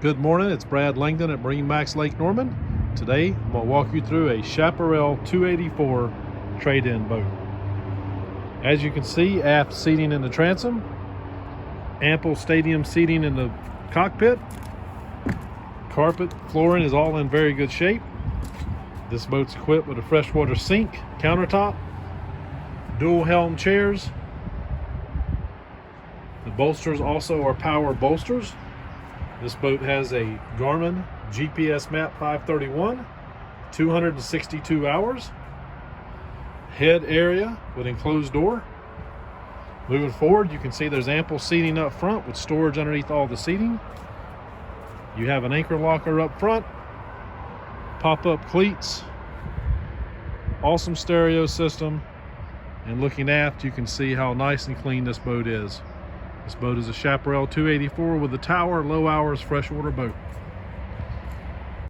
Good morning, it's Brad Langdon at MarineMax Lake Norman. Today, I'm going to walk you through a Chaparral 284 trade-in boat. As you can see, aft seating in the transom, ample stadium seating in the cockpit. Carpet flooring is all in very good shape. This boat's equipped with a freshwater sink, countertop, dual helm chairs. The bolsters also are power bolsters. This boat has a Garmin GPS map 531, 262 hours, head area with enclosed door. Moving forward, you can see there's ample seating up front with storage underneath all the seating. You have an anchor locker up front, pop-up cleats, awesome stereo system, and looking aft, you can see how nice and clean this boat is. This boat is a Chaparral 284 with a tower, low hours freshwater boat.